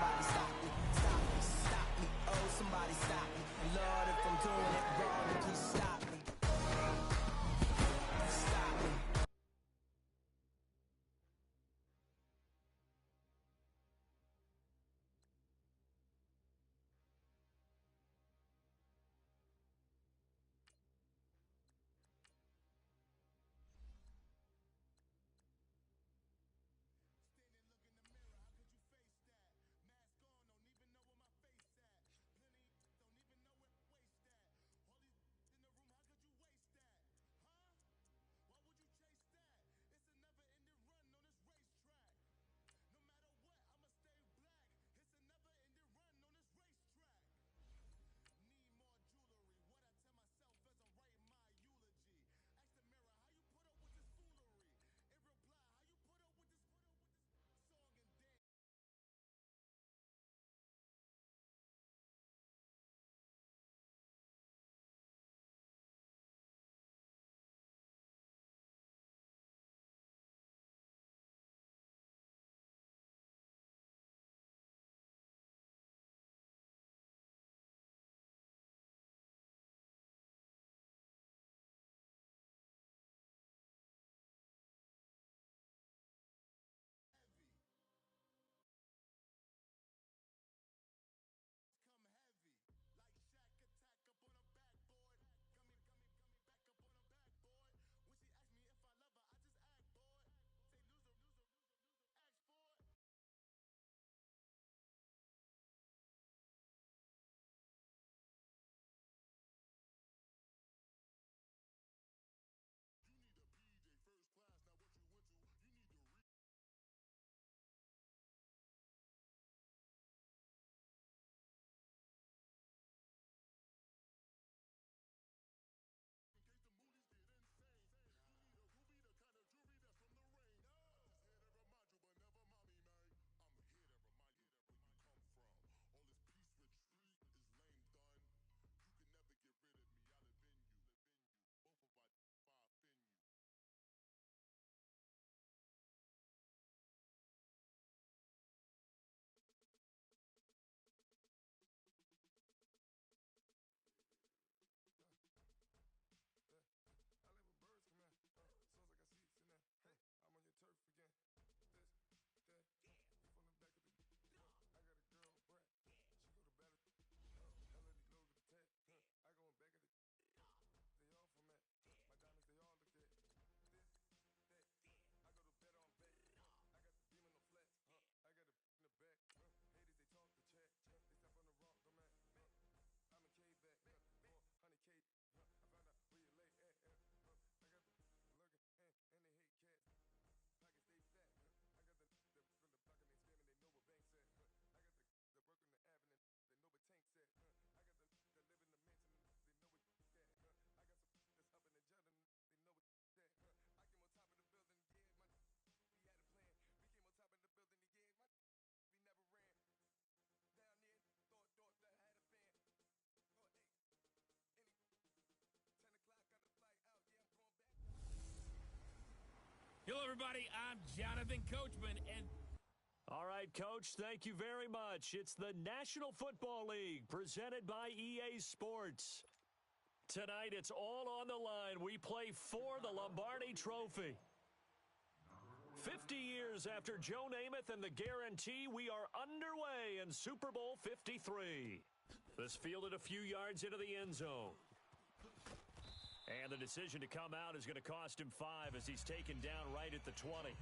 somebody stop me, stop me, stop me. Oh, somebody stop me. Lord, if I'm doing it wrong, then please stop me. Stop me. Hello, everybody. I'm Jonathan Coachman, and all right, Coach, thank you very much. It's the National Football League presented by EA Sports. Tonight, it's all on the line. We play for the Lombardi Trophy. 50 years after Joe Namath and the guarantee, we are underway in Super Bowl 53. This fielded a few yards into the end zone. And the decision to come out is going to cost him 5 as he's taken down right at the 20.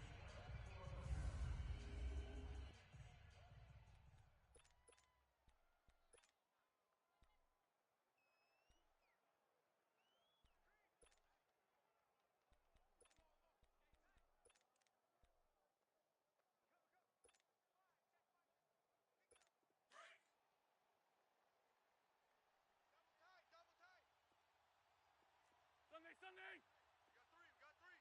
Sunday. We got three.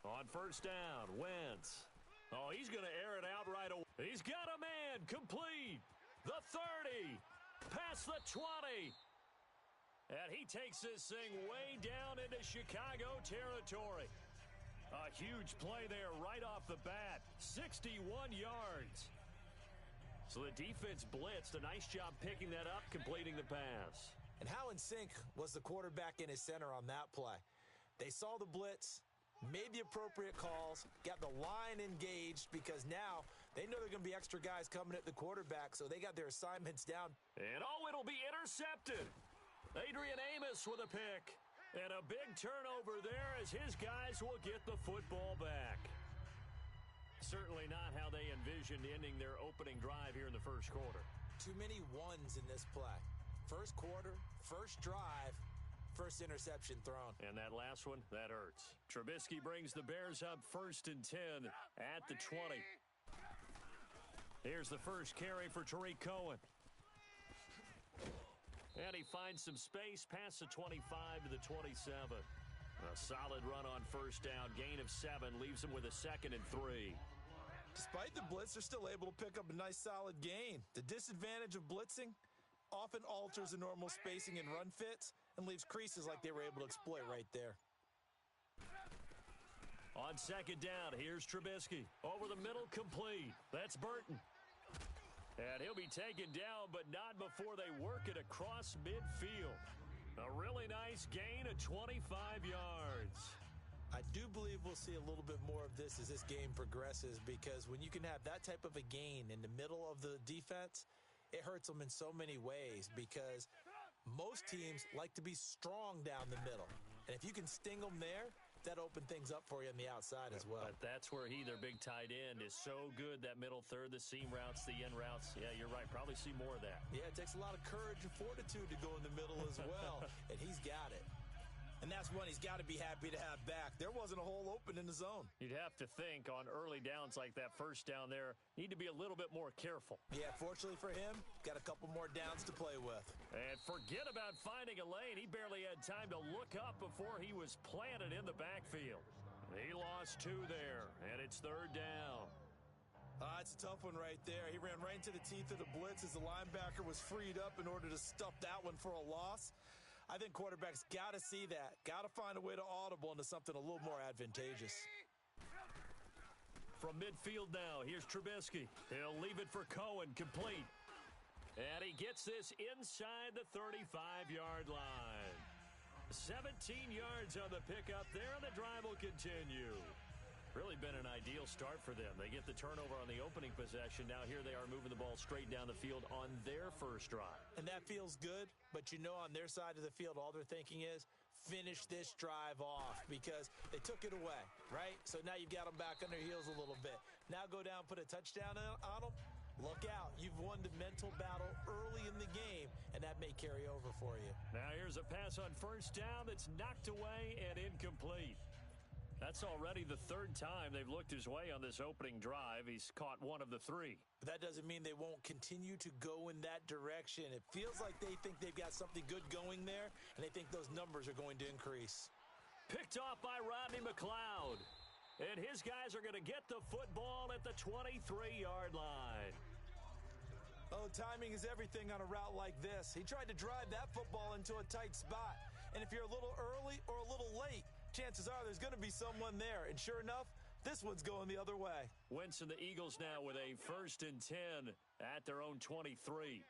On first down, Wentz. Oh, he's going to air it out right away. He's got a man complete. The 30. Past the 20. And he takes this thing way down into Chicago territory. A huge play there right off the bat. 61 yards. So the defense blitzed. A nice job picking that up, completing the pass. And how in sync was the quarterback in his center on that play? They saw the blitz, made the appropriate calls, got the line engaged because now they know there are going to be extra guys coming at the quarterback, so they got their assignments down. And it'll be intercepted. Adrian Amos with a pick. And a big turnover there as his guys will get the football back. Certainly not how they envisioned ending their opening drive here in the first quarter. Too many ones in this play. First quarter, first drive, first interception thrown. And that last one, that hurts. Trubisky brings the Bears up 1st and 10 at the 20. Here's the first carry for Tariq Cohen. And he finds some space past the 25 to the 27. A solid run on first down. Gain of 7 leaves him with a 2nd and 3. Despite the blitz, they're still able to pick up a nice solid gain. The disadvantage of blitzing often alters the normal spacing and run fits and leaves creases like they were able to exploit right there. On 2nd down, here's Trubisky. Over the middle, complete. That's Burton. And he'll be taken down, but not before they work it across midfield. A really nice gain of 25 yards. I do believe we'll see a little bit more of this as this game progresses, because when you can have that type of a gain in the middle of the defense, it hurts them in so many ways, because most teams like to be strong down the middle. And if you can sting them there, that opened things up for you on the outside as well. But that's where their big tight end, is so good, that middle third, the seam routes, the in routes. Yeah, you're right. Probably see more of that. Yeah, it takes a lot of courage and fortitude to go in the middle as well, and he's got it. And that's one he's got to be happy to have back. There wasn't a hole open in the zone. You'd have to think on early downs like that first down there, need to be a little bit more careful. Yeah, fortunately for him, got a couple more downs to play with. And forget about finding a lane. He barely had time to look up before he was planted in the backfield. He lost 2 there, and it's 3rd down. It's a tough one right there. He ran right into the teeth of the blitz as the linebacker was freed up in order to stuff that one for a loss. I think quarterbacks got to see that. Got to find a way to audible into something a little more advantageous. From midfield now, here's Trubisky. He'll leave it for Cohen, complete. And he gets this inside the 35-yard line. 17 yards on the pickup there, and the drive will continue. Really been an ideal start for them. They get the turnover on the opening possession. Now here they are moving the ball straight down the field on their first drive. And that feels good, but you know on their side of the field, all they're thinking is, finish this drive off, because they took it away, right? So now you've got them back on their heels a little bit. Now go down, put a touchdown on them. Look out. You've won the mental battle early in the game, and that may carry over for you. Now here's a pass on first down that's knocked away and incomplete. That's already the 3rd time they've looked his way on this opening drive. He's caught 1 of the 3. But that doesn't mean they won't continue to go in that direction. It feels like they think they've got something good going there, and they think those numbers are going to increase. Picked off by Rodney McLeod. And his guys are going to get the football at the 23-yard line. Oh, timing is everything on a route like this. He tried to drive that football into a tight spot. And if you're a little early or a little late, chances are there's going to be someone there. And sure enough, this one's going the other way. Wentz and the Eagles now with a 1st and 10 at their own 23.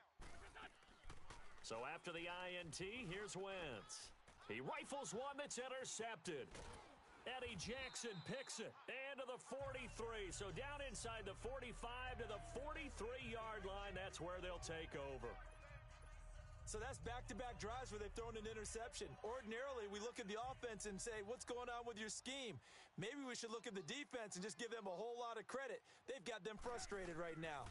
So after the INT, here's Wentz. He rifles one that's intercepted. Eddie Jackson picks it. And to the 43. So down inside the 45 to the 43-yard line. That's where they'll take over. So that's back-to-back drives where they've thrown an interception. Ordinarily, we look at the offense and say, what's going on with your scheme? Maybe we should look at the defense and just give them a whole lot of credit. They've got them frustrated right now.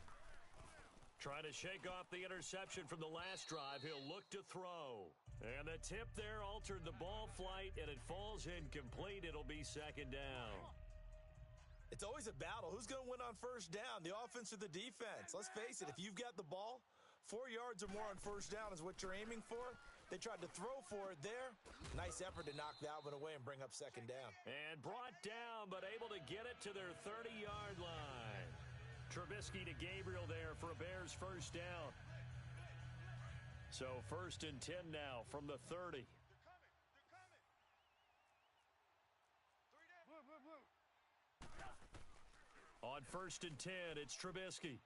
Trying to shake off the interception from the last drive. He'll look to throw. And the tip there altered the ball flight, and it falls incomplete. It'll be 2nd down. It's always a battle. Who's going to win on first down, the offense or the defense? Let's face it, if you've got the ball, 4 yards or more on first down is what you're aiming for. They tried to throw for it there. Nice effort to knock that one away and bring up 2nd down. And brought down, but able to get it to their 30-yard line. Trubisky to Gabriel there for a Bears first down. So 1st and 10 now from the 30. They're coming. Blue, blue, blue. On 1st and 10, it's Trubisky.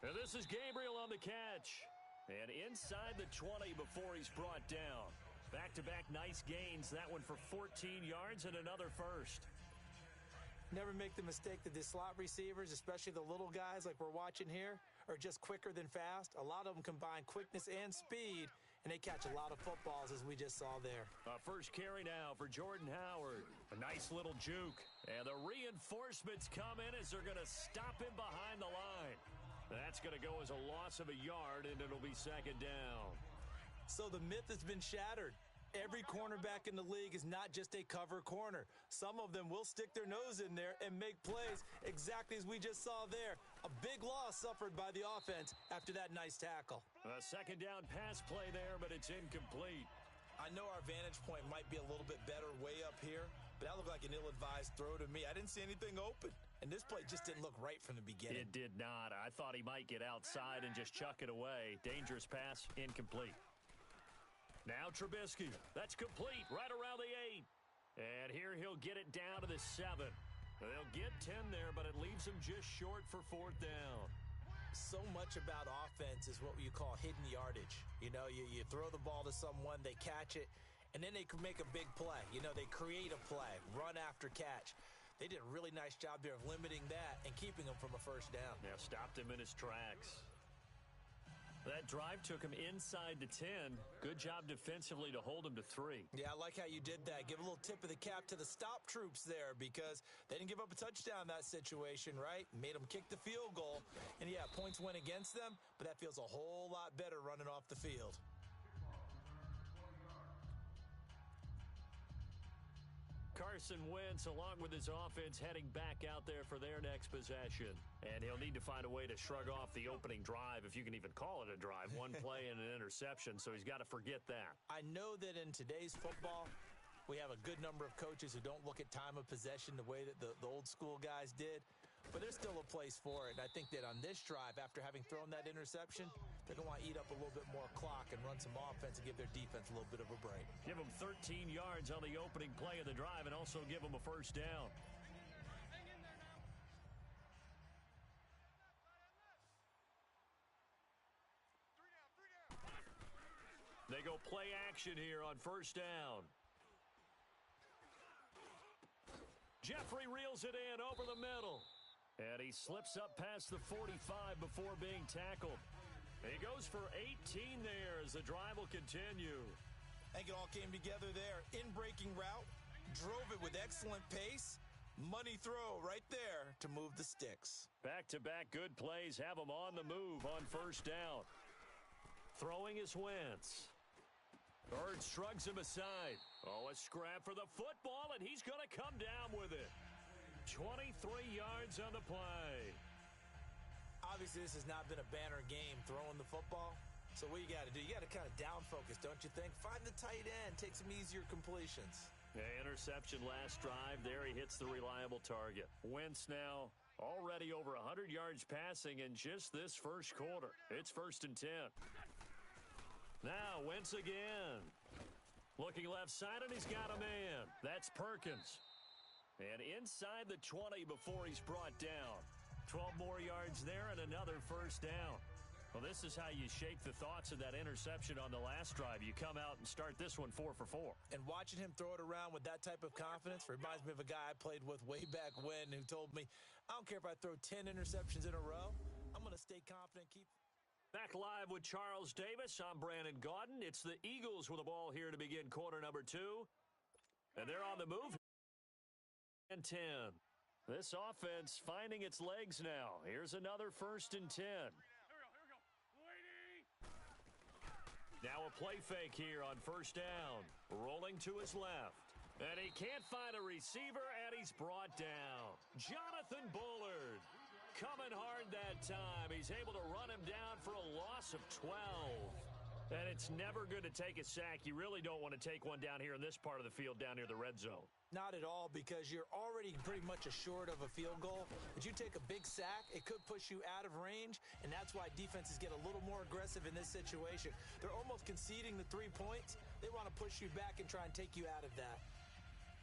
And this is Gabriel on the catch. And inside the 20 before he's brought down. Back-to-back nice gains. That one for 14 yards and another first. Never make the mistake that the slot receivers, especially the little guys like we're watching here, are just quicker than fast. A lot of them combine quickness and speed, and they catch a lot of footballs, as we just saw there. First carry now for Jordan Howard. A nice little juke. And the reinforcements come in as they're going to stop him behind the line. That's going to go as a loss of a yard, and it'll be second down. So the myth has been shattered. Every cornerback in the league is not just a cover corner. Some of them will stick their nose in there and make plays exactly as we just saw there. A big loss suffered by the offense after that nice tackle. A second down pass play there, but it's incomplete. I know our vantage point might be a little bit better way up here, but that looked like an ill-advised throw to me. I didn't see anything open, and this play just didn't look right from the beginning. It did not. I thought he might get outside and just chuck it away. Dangerous pass, incomplete. Now Trubisky. That's complete right around the 8. And here he'll get it down to the 7. They'll get 10 there, but it leaves him just short for fourth down. So much about offense is what you call hidden yardage. You know, you throw the ball to someone, they catch it, and then they can make a big play. You know, they create a play, run after catch. They did a really nice job there of limiting that and keeping him from a first down. Yeah, stopped him in his tracks. That drive took him inside the 10. Good job defensively to hold him to 3. Yeah, I like how you did that. Give a little tip of the cap to the stop troops there because they didn't give up a touchdown in that situation, right? Made them kick the field goal. And, yeah, points went against them, but that feels a whole lot better running off the field. Carson Wentz, along with his offense, heading back out there for their next possession. And he'll need to find a way to shrug off the opening drive, if you can even call it a drive. One play and an interception, so he's got to forget that. I know that in today's football, we have a good number of coaches who don't look at time of possession the way that the old school guys did. But there's still a place for it. And I think that on this drive, after having thrown that interception, they're going to want to eat up a little bit more clock and run some offense and give their defense a little bit of a break. Give them 13 yards on the opening play of the drive and also give them a first down. They go play action here on first down. Jeffrey reels it in over the middle. And he slips up past the 45 before being tackled. He goes for 18 there as the drive will continue. I think it all came together there. In-breaking route, drove it with excellent pace. Money throw right there to move the sticks. Back-to-back good plays have him on the move on first down. Throwing is Wentz. Bird shrugs him aside. Oh, a scrap for the football, and he's going to come down with it. 23 yards on the play. Obviously, this has not been a banner game throwing the football. So what you got to do, you got to kind of down focus, don't you think? Find the tight end, take some easier completions. Yeah, interception last drive. There he hits the reliable target. Wentz now already over 100 yards passing in just this first quarter. It's 1st and 10. Now Wentz again. Looking left side, and he's got a man. That's Perkins. And inside the 20 before he's brought down. 12 more yards there and another first down. Well, this is how you shake the thoughts of that interception on the last drive. You come out and start this one 4 for 4. And watching him throw it around with that type of confidence reminds me of a guy I played with way back when who told me, I don't care if I throw 10 interceptions in a row. I'm going to stay confident, keep... Back live with Charles Davis. I'm Brandon Gaudin. It's the Eagles with the ball here to begin quarter number 2. And they're on the move. And 10. This offense finding its legs now. Here's another 1st and 10. Now a play fake here on first down. Rolling to his left. And he can't find a receiver, and he's brought down. Jonathan Bullard coming hard that time. He's able to run him down for a loss of 12. And it's never good to take a sack. You really don't want to take one down here in this part of the field down near the red zone. Not at all, because you're already pretty much assured of a field goal. But you take a big sack, it could push you out of range, and that's why defenses get a little more aggressive in this situation. They're almost conceding the 3 points. They want to push you back and try and take you out of that.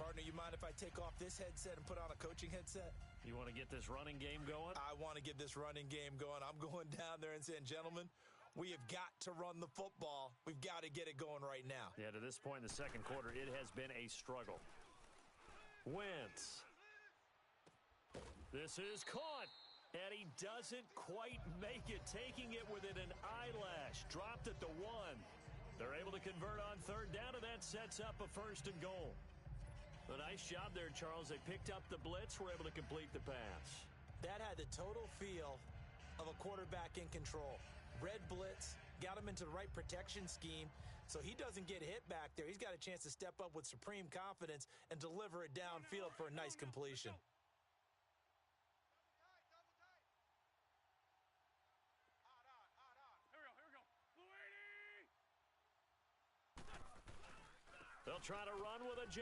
Partner, you mind if I take off this headset and put on a coaching headset? You want to get this running game going? I want to get this running game going. I'm going down there and saying, gentlemen, we have got to run the football. We've got to get it going right now. Yeah, to this point in the second quarter, it has been a struggle. Wentz. This is caught. And he doesn't quite make it, taking it within an eyelash. Dropped at the 1. They're able to convert on third down, and that sets up a 1st and goal. A nice job there, Charles. They picked up the blitz, were able to complete the pass. That had the total feel of a quarterback in control. Red blitz, got him into the right protection scheme, so he doesn't get hit back there. He's got a chance to step up with supreme confidence and deliver it downfield for a nice completion. They'll try to run with a J.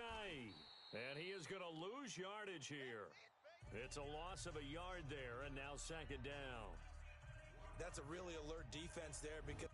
And he is going to lose yardage here. It's a loss of a yard there, and now 2nd down. That's a really alert defense there because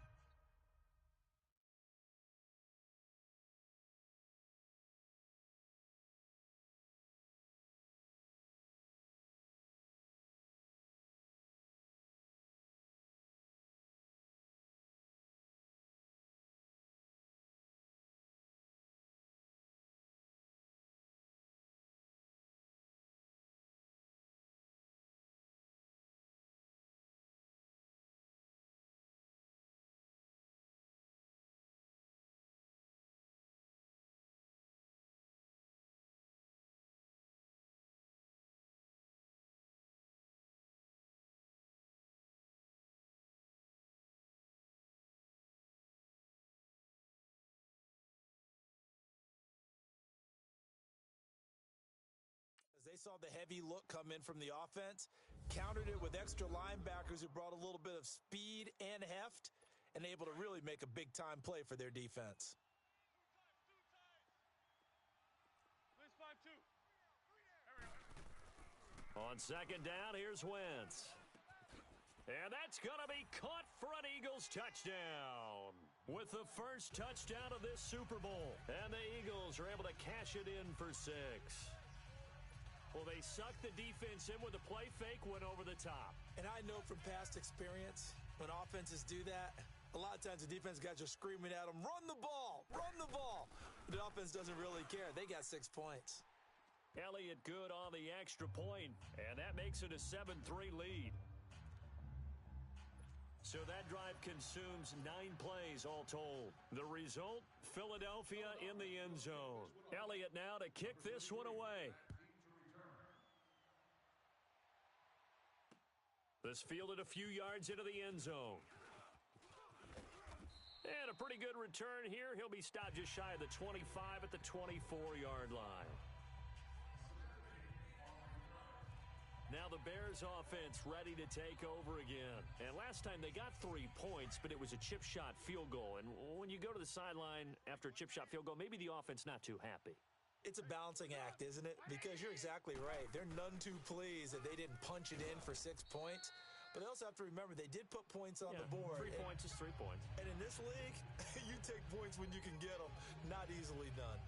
they saw the heavy look come in from the offense, countered it with extra linebackers who brought a little bit of speed and heft, and able to really make a big-time play for their defense. On 2nd down, here's Wentz. And that's going to be caught for an Eagles touchdown. With the first touchdown of this Super Bowl. And the Eagles are able to cash it in for 6. Well, they sucked the defense in with a play fake, went over the top. And I know from past experience, when offenses do that, a lot of times the defense guys are screaming at them, run the ball, run the ball. The offense doesn't really care. They got 6 points. Elliott good on the extra point, and that makes it a 7-3 lead. So that drive consumes 9 plays all told. The result, Philadelphia in the end zone. Elliott now to kick this one away. This fielded a few yards into the end zone. And a pretty good return here. He'll be stopped just shy of the 25 at the 24-yard line. Now the Bears offense ready to take over again. And last time they got 3 points, but it was a chip shot field goal. And when you go to the sideline after a chip shot field goal, maybe the offense not too happy. It's a balancing act, isn't it? Because you're exactly right. They're none too pleased that they didn't punch it in for 6 points. But they also have to remember they did put points on the board. 3 points is 3 points. And in this league, you take points when you can get them. Not easily done.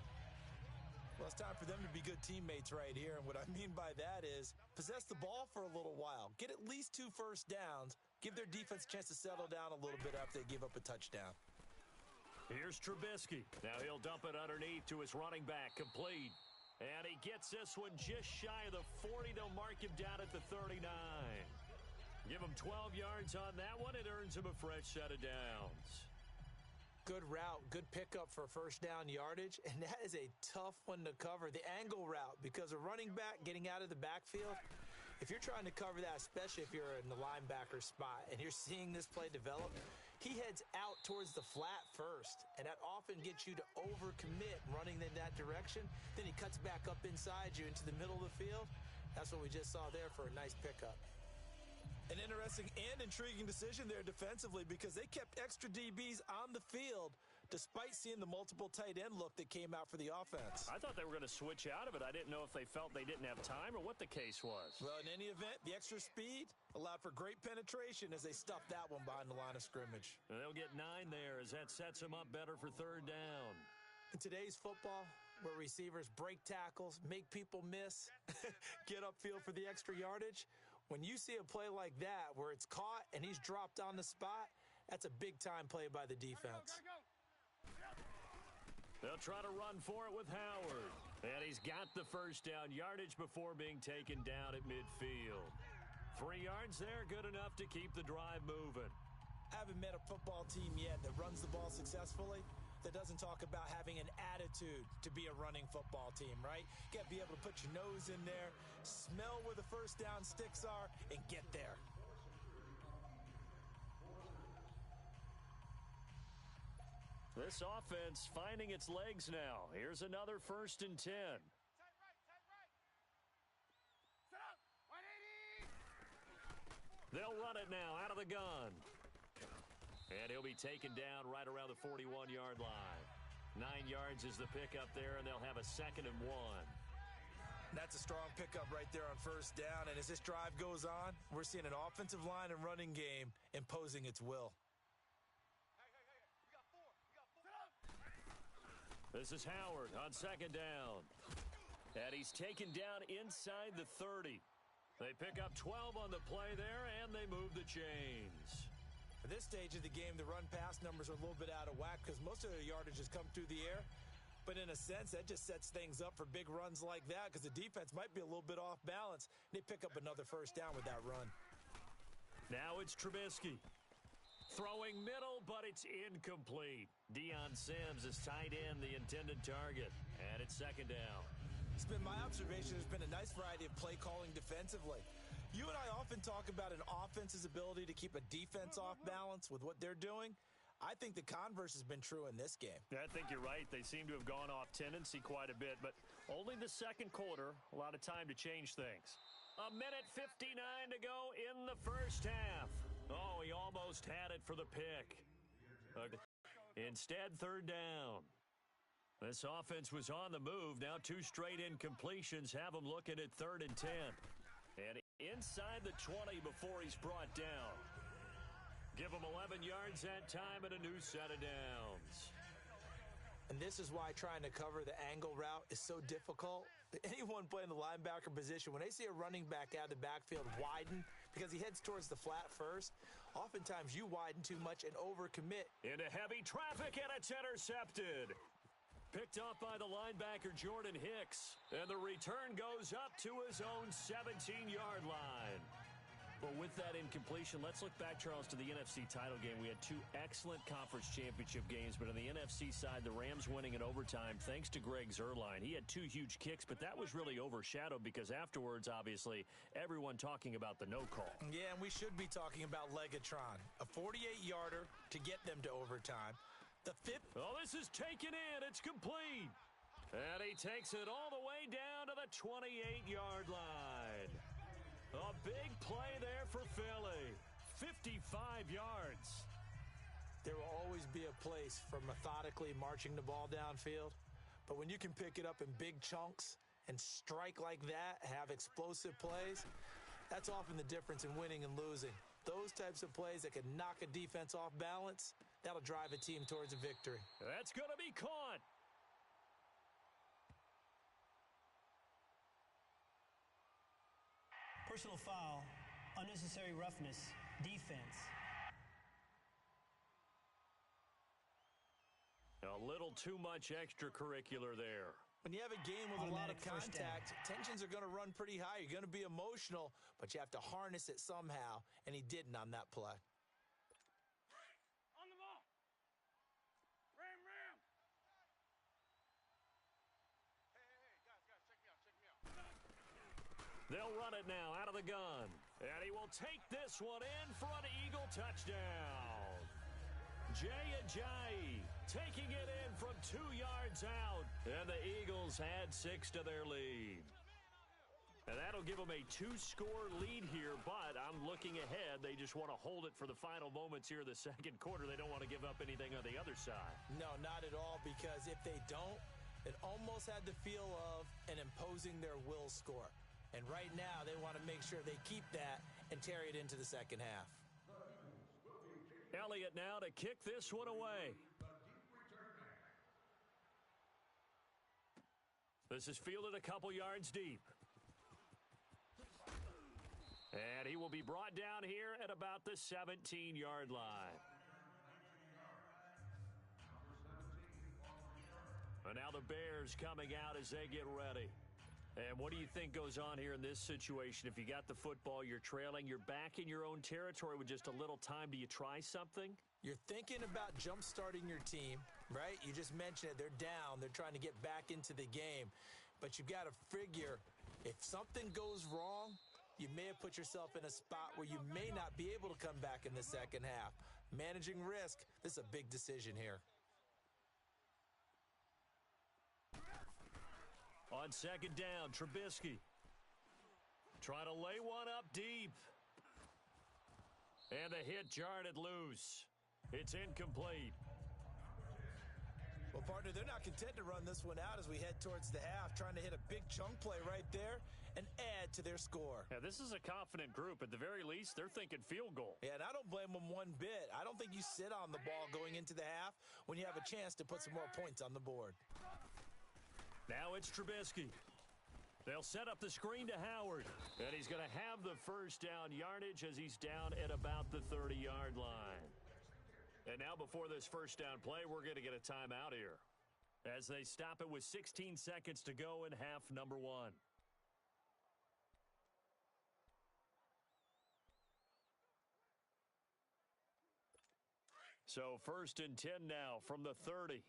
Well, it's time for them to be good teammates right here. And what I mean by that is possess the ball for a little while. Get at least 2 first downs. Give their defense a chance to settle down a little bit after they give up a touchdown. Here's Trubisky. Now he'll dump it underneath to his running back. Complete. And he gets this one just shy of the 40. They'll mark him down at the 39. Give him 12 yards on that one. It earns him a fresh set of downs. Good route, good pickup for first down yardage, and that is a tough one to cover, the angle route, because a running back getting out of the backfield, if you're trying to cover that, especially if you're in the linebacker spot and you're seeing this play develop, he heads out towards the flat first, and that often gets you to overcommit running in that direction. Then he cuts back up inside you into the middle of the field. That's what we just saw there for a nice pickup. An interesting and intriguing decision there defensively because they kept extra DBs on the field despite seeing the multiple tight end look that came out for the offense. I thought they were going to switch out of it. I didn't know if they felt they didn't have time or what the case was. Well, in any event, the extra speed allowed for great penetration as they stuffed that one behind the line of scrimmage. And they'll get 9 there as that sets them up better for third down. In today's football, where receivers break tackles, make people miss, get upfield for the extra yardage. When you see a play like that where it's caught and he's dropped on the spot, that's a big-time play by the defense. They'll try to run for it with Howard. And he's got the first down yardage before being taken down at midfield. 3 yards there, good enough to keep the drive moving. I haven't met a football team yet that runs the ball successfully that doesn't talk about having an attitude to be a running football team, right? You got to be able to put your nose in there, smell where the first down sticks are, and get there. This offense finding its legs now. Here's another 1st and 10. Tight right. Set up. 180. They'll run it now out of the gun. And he'll be taken down right around the 41-yard line. 9 yards is the pickup there, and they'll have a 2nd and 1. That's a strong pickup right there on first down, and as this drive goes on, we're seeing an offensive line and running game imposing its will. We got four. Set up. This is Howard on 2nd down. And he's taken down inside the 30. They pick up 12 on the play there, and they move the chains. At this stage of the game, the run-pass numbers are a little bit out of whack because most of their yardage has come through the air. But in a sense, that just sets things up for big runs like that because the defense might be a little bit off balance. They pick up another first down with that run. Now it's Trubisky. Throwing middle, but it's incomplete. Deion Sims is tight end, the intended target. And it's 2nd down. It's been my observation there's been a nice variety of play calling defensively. You and I often talk about an offense's ability to keep a defense off balance with what they're doing. I think the converse has been true in this game. I think you're right. They seem to have gone off tendency quite a bit, but only the 2nd quarter, a lot of time to change things. 1:59 to go in the first half. Oh, he almost had it for the pick. Instead, 3rd down. This offense was on the move. Now 2 straight incompletions have them looking at 3rd and 10. And inside the 20 before he's brought down. Give him 11 yards that time and a new set of downs. And this is why trying to cover the angle route is so difficult. Anyone playing the linebacker position, when they see a running back out of the backfield widen because he heads towards the flat first, oftentimes you widen too much and overcommit. Into heavy traffic, and it's intercepted. Picked off by the linebacker, Jordan Hicks. And the return goes up to his own 17-yard line. Well, with that incompletion, let's look back, Charles, to the NFC title game. We had 2 excellent conference championship games, but on the NFC side, the Rams winning in overtime thanks to Greg Zuerlein. He had 2 huge kicks, but that was really overshadowed because afterwards, obviously, everyone talking about the no call. Yeah, and we should be talking about Legatron, a 48-yarder to get them to overtime. The 5th. Oh, this is taken in. It's complete. And he takes it all the way down to the 28-yard line. A big play there for Philly. 55 yards. There will always be a place for methodically marching the ball downfield. But when you can pick it up in big chunks and strike like that, have explosive plays, that's often the difference in winning and losing. Those types of plays that can knock a defense off balance, that'll drive a team towards a victory. That's going to be caught. Personal foul, unnecessary roughness, defense. A little too much extracurricular there. When you have a game with a lot of Automatic first contact, tensions are going to run pretty high. You're going to be emotional, but you have to harness it somehow, and he didn't on that play. On the ball. Ram. Hey, guys, check me out. They'll run it now out of the gun. And he will take this one in for an Eagle touchdown. Jay Ajayi taking it in from 2 yards out. And the Eagles add 6 to their lead. And that'll give them a 2-score lead here, but I'm looking ahead. They just want to hold it for the final moments here in the 2nd quarter. They don't want to give up anything on the other side. No, not at all, because if they don't, it almost had the feel of an imposing their will score. And right now, they want to make sure they keep that and carry it into the 2nd half. Elliott now to kick this one away. This is fielded a couple yards deep. And he will be brought down here at about the 17-yard line. And now the Bears coming out as they get ready. And what do you think goes on here in this situation? If you got the football, you're trailing, you're back in your own territory with just a little time. Do you try something? You're thinking about jump-starting your team, right? You just mentioned it. They're down. They're trying to get back into the game. But you've got to figure if something goes wrong, you may have put yourself in a spot where you may not be able to come back in the second half. Managing risk, this is a big decision here. On second down, Trubisky trying to lay one up deep. And the hit jarred it loose. It's incomplete. Well, partner, they're not content to run this one out as we head towards the half, trying to hit a big chunk play right there and add to their score. Yeah, this is a confident group. At the very least, they're thinking field goal. Yeah, and I don't blame them one bit. I don't think you sit on the ball going into the half when you have a chance to put some more points on the board. Now it's Trubisky. They'll set up the screen to Howard. And he's going to have the first down yardage as he's down at about the 30-yard line. And now before this first down play, we're going to get a timeout here as they stop it with 16 seconds to go in half number one. So first and 10 now from the 30.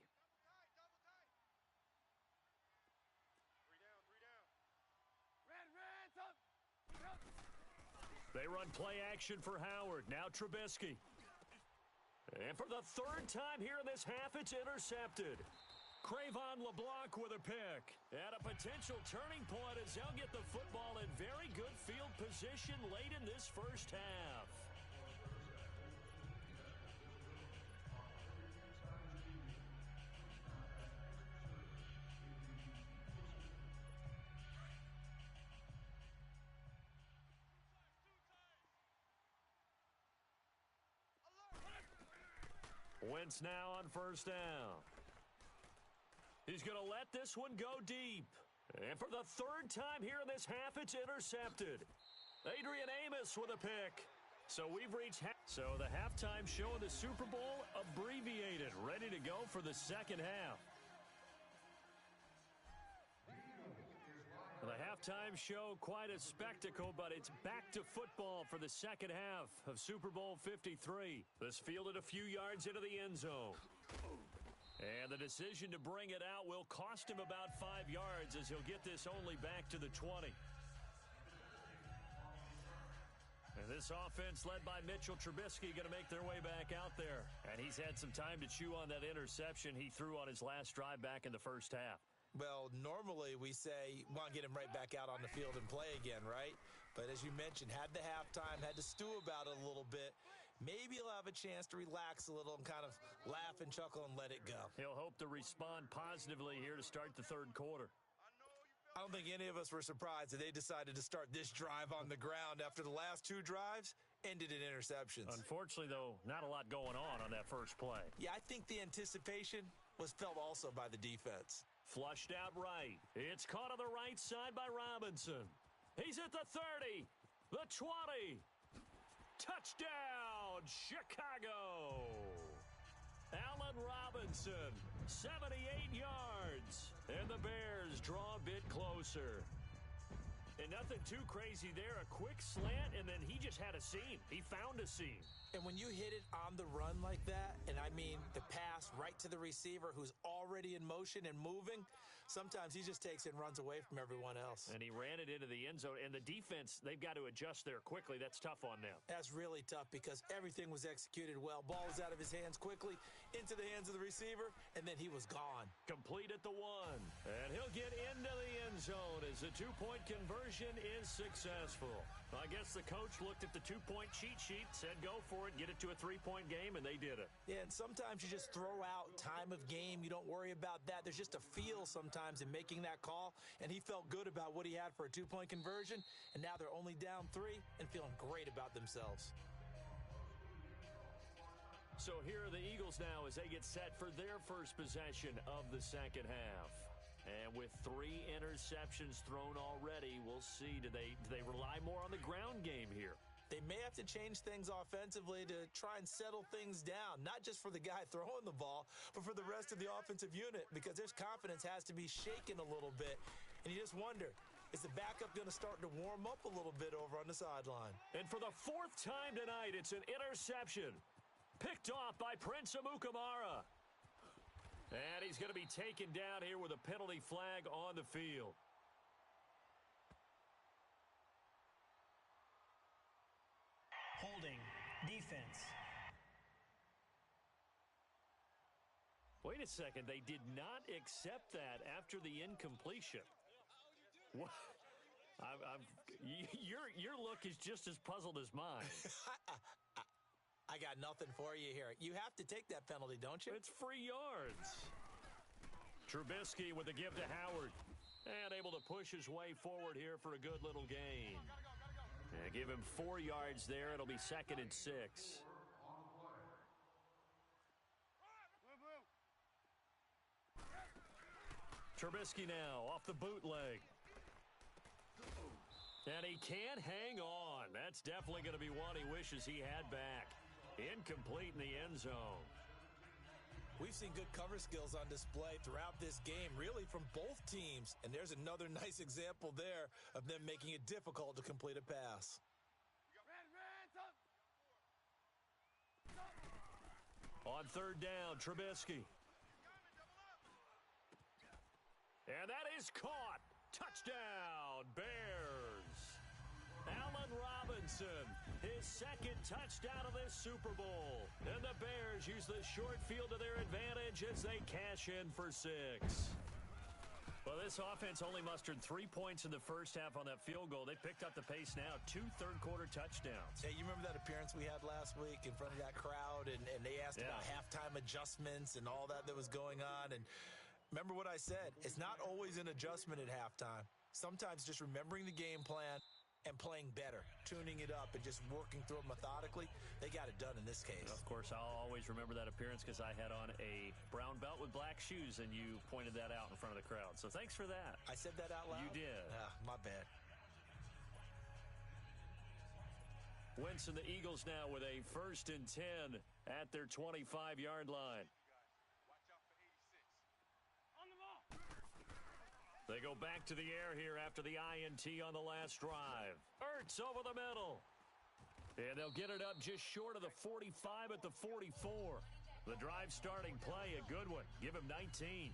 They run play action for Howard. Now Trubisky. And for the third time here in this half, it's intercepted. Cravon LeBlanc with a pick. And a potential turning point as they'll get the football in very good field position late in this first half. Wentz now on first down. He's going to let this one go deep. And for the third time here in this half, it's intercepted. Adrian Amos with a pick. So we've reached so the halftime show of the Super Bowl abbreviated, ready to go for the second half. The halftime show, quite a spectacle, but it's back to football for the second half of Super Bowl 53. This fielded a few yards into the end zone. And the decision to bring it out will cost him about 5 yards as he'll get this only back to the 20. And this offense led by Mitchell Trubisky going to make their way back out there. And he's had some time to chew on that interception he threw on his last drive back in the first half. Well, normally we say, want to get him right back out on the field and play again, right? But as you mentioned, had the halftime, had to stew about it a little bit. Maybe he'll have a chance to relax a little and kind of laugh and chuckle and let it go. He'll hope to respond positively here to start the third quarter. I don't think any of us were surprised that they decided to start this drive on the ground after the last two drives ended in interceptions. Unfortunately, though, not a lot going on that first play. Yeah, I think the anticipation was felt also by the defense. Flushed out right. It's caught on the right side by Robinson. He's at the 30, the 20. Touchdown, Chicago. Allen Robinson, 78 yards. And the Bears draw a bit closer. And nothing too crazy there. A quick slant, and then he just had a seam. He found a seam. And when you hit it on the run like that, and I mean the pass right to the receiver who's already in motion and moving, sometimes he just takes it and runs away from everyone else. And he ran it into the end zone. And the defense, they've got to adjust there quickly. That's tough on them. That's really tough because everything was executed well. Ball was out of his hands quickly, into the hands of the receiver, and then he was gone. Complete at the 1. And he'll get into the end zone as the two-point conversion is successful. I guess the coach looked at the two-point cheat sheet, said go for it, get it to a three-point game, and they did it. Yeah, and sometimes you just throw out time of game. You don't worry about that. There's just a feel sometimes in making that call, and he felt good about what he had for a two-point conversion, and now they're only down 3 and feeling great about themselves. So here are the Eagles now as they get set for their first possession of the second half. And with 3 interceptions thrown already, we'll see. Do they rely more on the ground game here? They may have to change things offensively to try and settle things down, not just for the guy throwing the ball, but for the rest of the offensive unit, because their confidence has to be shaken a little bit. And you just wonder, is the backup going to start to warm up a little bit over on the sideline? And for the 4th time tonight, it's an interception. Picked off by Prince Amukamara. And he's going to be taken down here with a penalty flag on the field. Holding. Defense. Wait a second. They did not accept that after the incompletion. What? Your look is just as puzzled as mine. I got nothing for you here. You have to take that penalty, don't you? It's free yards. Trubisky with the give to Howard. And able to push his way forward here for a good little gain. And give him 4 yards there. It'll be 2nd and 6. Trubisky now off the bootleg. And he can't hang on. That's definitely going to be one he wishes he had back. Incomplete in the end zone. We've seen good cover skills on display throughout this game, really from both teams. And there's another nice example there of them making it difficult to complete a pass. On 3rd down, Trubisky. And that is caught. Touchdown, Bears. Allen Robinson, his 2nd touchdown of this Super Bowl. And the Bears use the short field to their advantage as they cash in for 6. Well, this offense only mustered 3 points in the first half on that field goal. They picked up the pace now, 2 third-quarter touchdowns. Hey, you remember that appearance we had last week in front of that crowd, and they asked about halftime adjustments and all that was going on, and remember what I said, it's not always an adjustment at halftime. Sometimes just remembering the game plan and playing better, tuning it up and just working through it methodically, they got it done in this case. Of course, I'll always remember that appearance because I had on a brown belt with black shoes, and you pointed that out in front of the crowd. So thanks for that. I said that out loud? You did. My bad. Wentz and the Eagles now with a 1st and 10 at their 25-yard line. They go back to the air here after the INT on the last drive. Ertz over the middle. And they'll get it up just short of the 45 at the 44. The drive starting play, a good one. Give him 19.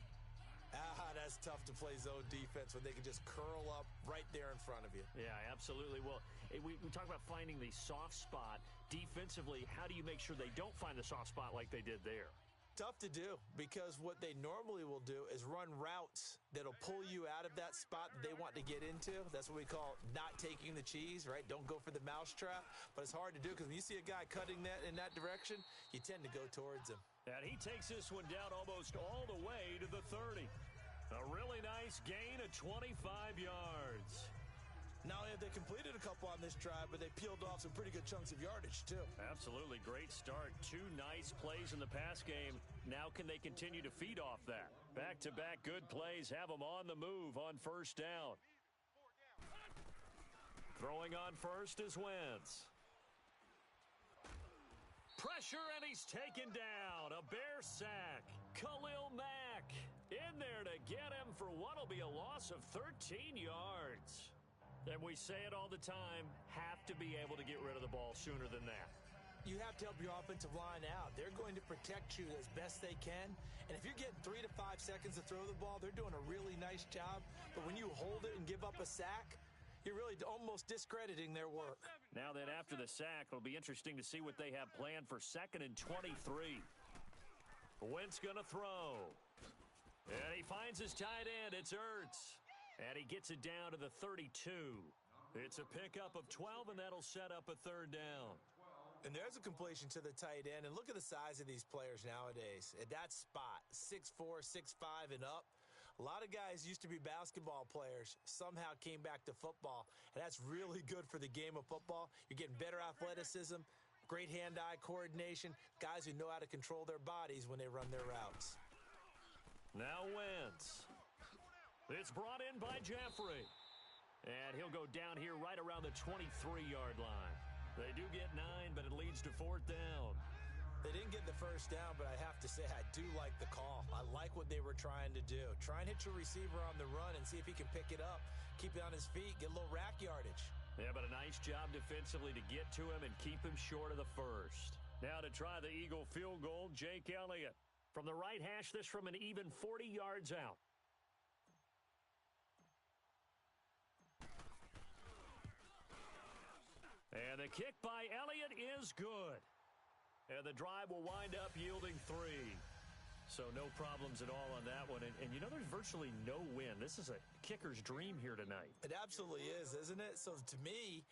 That's tough to play zone defense when they can just curl up right there in front of you. Yeah, absolutely. Well, we talk about finding the soft spot. Defensively, how do you make sure they don't find the soft spot like they did there? Tough to do, because what they normally will do is run routes that'll pull you out of that spot that they want to get into. That's what we call not taking the cheese, right? Don't go for the mousetrap. But it's hard to do because when you see a guy cutting that in that direction, you tend to go towards him. And he takes this one down almost all the way to the 30. A really nice gain of 25 yards. Not only have they completed a couple on this drive, but they peeled off some pretty good chunks of yardage, too. Absolutely. Great start. 2 nice plays in the pass game. Now can they continue to feed off that? Back-to-back good plays have them on the move on 1st down. Throwing on first is Wentz. Pressure, and he's taken down. A Bear sack. Khalil Mack in there to get him for what will be a loss of 13 yards. And we say it all the time, have to be able to get rid of the ball sooner than that. You have to help your offensive line out. They're going to protect you as best they can. And if you're getting 3 to 5 seconds to throw the ball, they're doing a really nice job. But when you hold it and give up a sack, you're really almost discrediting their work. Now then, after the sack, it'll be interesting to see what they have planned for 2nd and 23. Wentz going to throw. And he finds his tight end. It's Ertz. And he gets it down to the 32. It's a pickup of 12, and that'll set up a 3rd down. And there's a completion to the tight end. And look at the size of these players nowadays. At that spot, 6'4", 6'5", and up. A lot of guys used to be basketball players, somehow came back to football. And that's really good for the game of football. You're getting better athleticism, great hand-eye coordination, guys who know how to control their bodies when they run their routes. Now Wentz. It's brought in by Jeffrey. And he'll go down here right around the 23-yard line. They do get 9, but it leads to 4th down. They didn't get the first down, but I have to say I do like the call. I like what they were trying to do. Try and hit your receiver on the run and see if he can pick it up, keep it on his feet, get a little rack yardage. Yeah, but a nice job defensively to get to him and keep him short of the first. Now to try the Eagle field goal, Jake Elliott. From the right hash, this from an even 40 yards out. And the kick by Elliott is good. And the drive will wind up yielding 3. So no problems at all on that one. And you know, there's virtually no wind. This is a kicker's dream here tonight. It absolutely is, isn't it? So to me,